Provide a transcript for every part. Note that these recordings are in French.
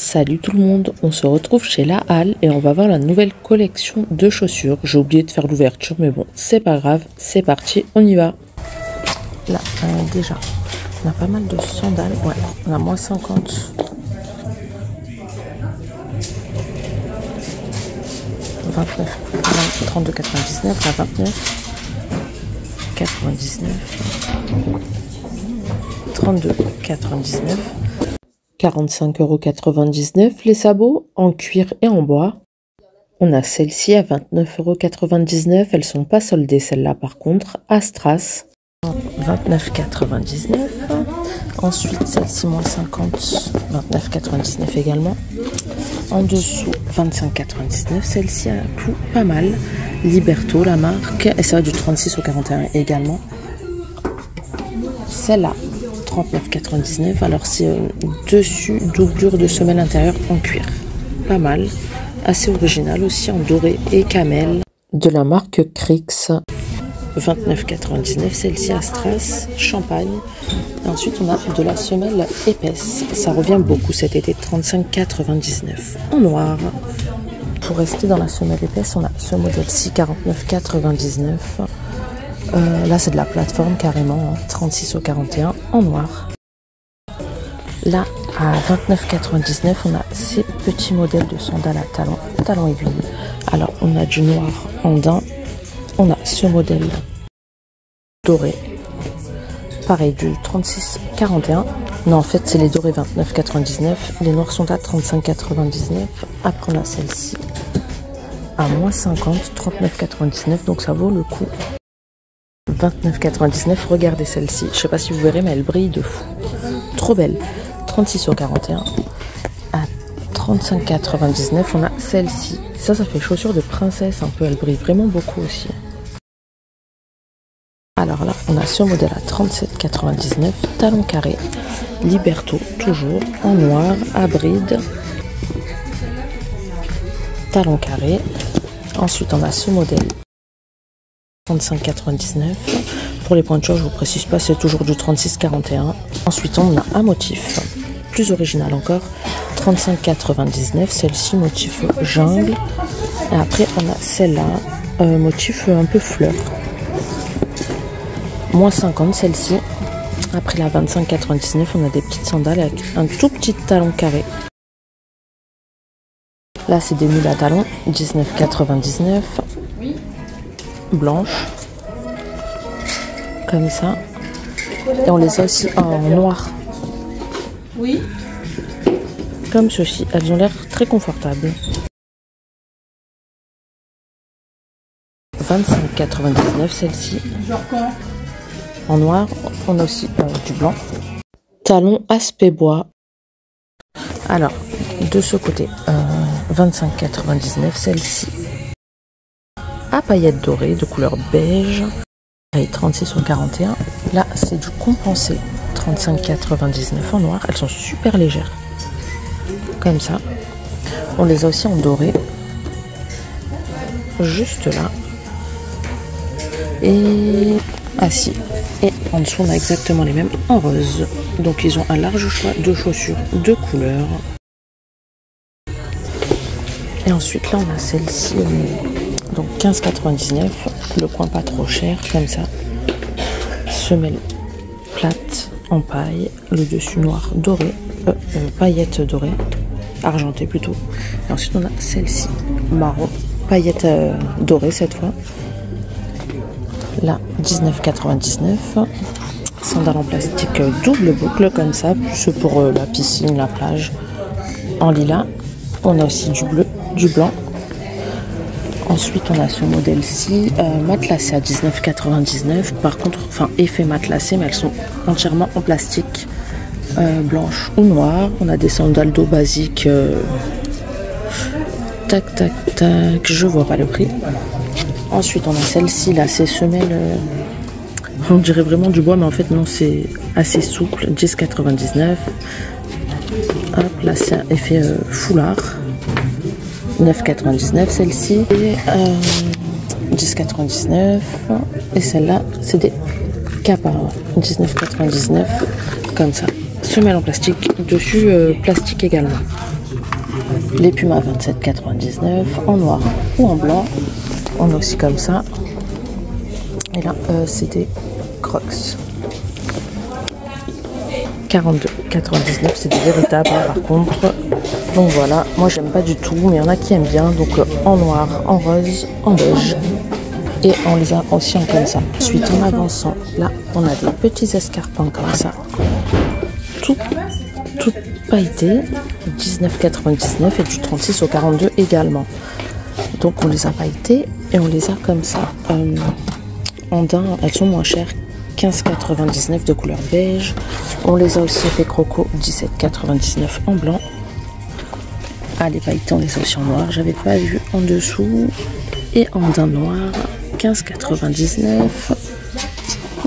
Salut tout le monde, on se retrouve chez La Halle et on va voir la nouvelle collection de chaussures. J'ai oublié de faire l'ouverture mais bon, c'est pas grave, c'est parti, on y va. Là, déjà, on a pas mal de sandales, ouais, on a moins 50. 29, 32,99 à 29,99. 32,99. 45,99 €, les sabots en cuir et en bois. On a celle-ci à 29,99 €. Elles sont pas soldées, celles-là par contre. Astras, 29,99 €. Ensuite, celle-ci moins 50, 29,99 € également. En dessous, 25,99 €. Celle-ci a tout pas mal. Liberto, la marque. Et ça va du 36 au 41 également. Celle-là, 39,99 €. Alors c'est dessus doublure de semelle intérieure en cuir, pas mal, assez original aussi en doré et camel, de la marque Crix. 29,99 €. Celle-ci Astras, champagne. Et ensuite on a de la semelle épaisse, ça revient beaucoup cet été, 35,99 € en noir. Pour rester dans la semelle épaisse, on a ce modèle-ci, 49,99 €. Là c'est de la plateforme carrément, 36 au 41 en noir. Là à 29,99 € on a ces petits modèles de sandales à talons aiguilles. Alors on a du noir en daim, on a ce modèle doré, pareil du 36,41. Non en fait c'est les dorés 29,99 €, les noirs sont à 35,99 €. Après on a celle-ci à moins 50, 39,99 €, donc ça vaut le coup. 29,99 €, regardez celle-ci, je sais pas si vous verrez mais elle brille de fou, trop belle. 36 au 41 à 35,99 € on a celle-ci, ça fait chaussures de princesse un peu, elle brille vraiment beaucoup aussi. Alors là on a ce modèle à 37,99 €, talon carré, Liberto toujours en noir à bride, talon carré. Ensuite on a ce modèle 35,99 €. Pour les pointures, je vous précise pas, c'est toujours du 36,41 €. Ensuite, on a un motif plus original encore, 35,99 €. Celle-ci, motif jungle. Et après, on a celle-là, motif un peu fleur. Moins 50, celle-ci. Après la 25,99 €, on a des petites sandales avec un tout petit talon carré. Là, c'est des mules à talons, 19,99 €. Blanche comme ça, et on les a aussi en noir, oui, comme ceci. Elles ont l'air très confortables. 25,99 € celle-ci en noir. On a aussi du blanc, talon aspect bois. Alors de ce côté 25,99 € celle-ci à paillettes dorées de couleur beige, et 36 au 41. Là c'est du compensé, 35,99 € en noir. Elles sont super légères comme ça. On les a aussi en doré juste là, et assis, et en dessous on a exactement les mêmes en rose. Donc ils ont un large choix de chaussures de couleurs. Et ensuite là on a celle-ci, donc 15,99 €, le coin pas trop cher comme ça, semelle plate en paille, le dessus noir doré, paillettes dorées, argentées plutôt. Et ensuite on a celle-ci, marron, paillettes dorées cette fois. Là 19,99 €, sandales en plastique double boucle comme ça, plus pour la piscine, la plage, en lilas. On a aussi du bleu, du blanc. Ensuite, on a ce modèle-ci, matelassé à 19,99 €. Par contre, enfin, effet matelassé, mais elles sont entièrement en plastique, blanche ou noire. On a des sandales d'eau basiques. Tac, tac, tac, je vois pas le prix. Ensuite, on a celle-ci, là, ces semelles. On dirait vraiment du bois, mais en fait, non, c'est assez souple. 10,99 €. Hop, là, c'est un effet foulard. 9,99 € celle-ci, et 10,99 €. Et celle-là c'est des capas, 19,99 € comme ça, semelle en plastique, dessus plastique également. Les Pumas 27,99 en noir ou en blanc. On a aussi comme ça. Et là, c'est des Crocs. 42,99, c'est des véritables hein, par contre. Donc voilà, moi j'aime pas du tout, mais il y en a qui aiment bien. Donc en noir, en rose, en beige. Et on les a aussi en comme ça. Ensuite, en avançant, là, on a des petits escarpins comme ça. Tout pailleté, 19,99 et du 36 au 42 également. Donc on les a pailletés et on les a comme ça en daim. Elles sont moins chères, 15,99 de couleur beige. On les a aussi effet croco, 17,99 en blanc. Ah, les pailletés, on les a aussi en noir. J'avais pas vu en dessous. Et en daim noir, 15,99.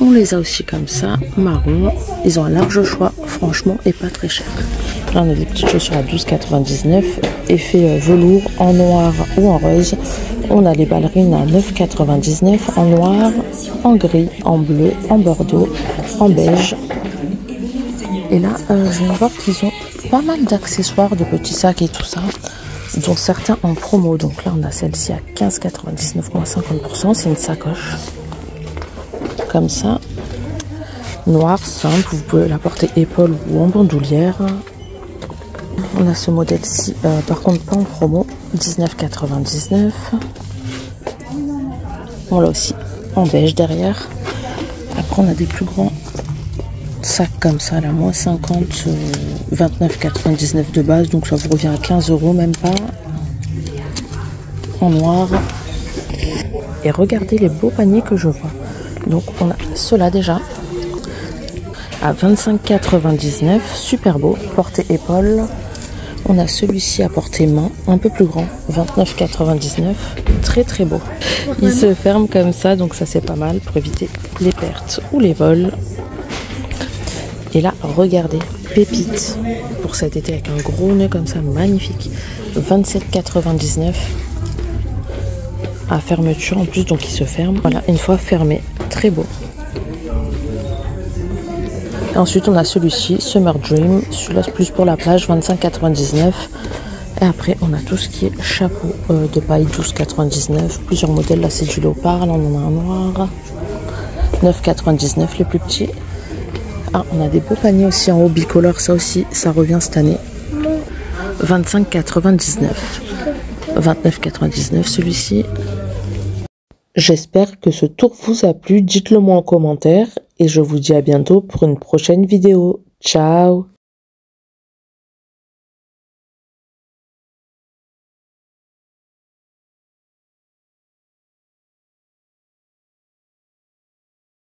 On les a aussi comme ça, marron. Ils ont un large choix, franchement, et pas très cher. Là, on a des petites chaussures à 12,99. Effet velours en noir ou en rose. On a les ballerines à 9,99 en noir, en gris, en bleu, en bordeaux, en beige. Et là, je viens de voir qu'ils ont pas mal d'accessoires, de petits sacs et tout ça, dont certains en promo. Donc là, on a celle-ci à 15,99 moins 50%. C'est une sacoche. Comme ça. Noir, simple. Vous pouvez la porter épaule ou en bandoulière. On a ce modèle-ci, par contre pas en promo, 19,99. On l'a aussi en beige derrière. Après, on a des plus grands sacs comme ça, là, moins 50, 29,99 de base. Donc ça vous revient à 15 €, même pas. En noir. Et regardez les beaux paniers que je vois. Donc on a ceux-là déjà à 25,99, super beau, portée épaule. On a celui-ci à portée main, un peu plus grand, 29,99, très très beau. Il se ferme comme ça, donc ça c'est pas mal pour éviter les pertes ou les vols. Et là, regardez, pépite pour cet été avec un gros nœud comme ça, magnifique, 27,99. À fermeture en plus, donc il se ferme. Voilà, une fois fermé, très beau. Et ensuite on a celui-ci, Summer Dream, celui-là c'est plus pour la plage, 25,99. Et après on a tout ce qui est chapeau de paille, 12,99. Plusieurs modèles, là c'est du léopard, là on en a un noir, 9,99 les plus petits. Ah, on a des beaux paniers aussi en haut, bicolore, ça aussi, ça revient cette année, 25,99. 29,99 celui-ci. J'espère que ce tour vous a plu, dites-le moi en commentaire et je vous dis à bientôt pour une prochaine vidéo. Ciao!